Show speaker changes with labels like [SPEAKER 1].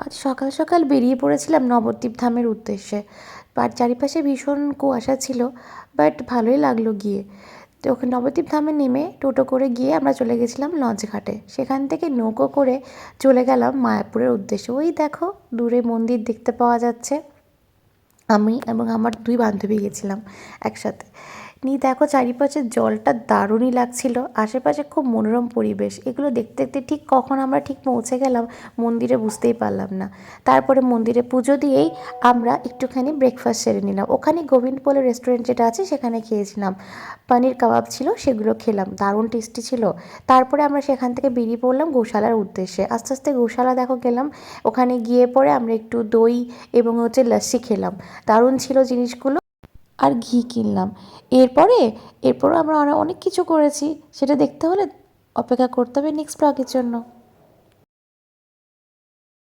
[SPEAKER 1] আজ সকাল সকাল বেরিয়ে পড়েছিলাম নবদ্বীপ ধামের উদ্দেশ্যে। আর চারিপাশে ভীষণ কুয়াশা ছিল, বাট ভালোই লাগলো গিয়ে। তো ওখানে নবদ্বীপ ধামে নেমে টোটো করে গিয়ে আমরা চলে গেছিলাম লঞ্চ ঘাটে। সেখান থেকে নৌকো করে চলে গেলাম মায়াপুরের উদ্দেশ্যে। ওই দেখো দূরে মন্দির দেখতে পাওয়া যাচ্ছে। আমি এবং আমার 2 বান্ধবী গেছিলাম একসাথে। নিয়ে দেখো চারিপাশের জলটা দারুণই লাগছিল, আশেপাশে খুব মনোরম পরিবেশ। এগুলো দেখতে দেখতে ঠিক কখন আমরা ঠিক পৌঁছে গেলাম মন্দিরে বুঝতেই পারলাম না। তারপরে মন্দিরে পুজো দিয়েই আমরা একটুখানি ব্রেকফাস্ট সেরে নিলাম। ওখানে গোবিন্দপোলের রেস্টুরেন্ট যেটা আছে সেখানে খেয়েছিলাম। পনির কাবাব ছিল, সেগুলো খেলাম, দারুণ টেস্টি ছিল। তারপরে আমরা সেখান থেকে বেরিয়ে পড়লাম গোশালার উদ্দেশ্যে। আস্তে আস্তে গোশালা দেখো গেলাম। ওখানে গিয়ে পরে আমরা একটু দই এবং লস্যি খেলাম, দারুণ ছিল জিনিসগুলো। আর ঘি কিনলাম। এরপরও আমরা অনেক কিছু করেছি, সেটা দেখতে হলে অপেক্ষা করতে হবে নেক্সট ব্লগের জন্য।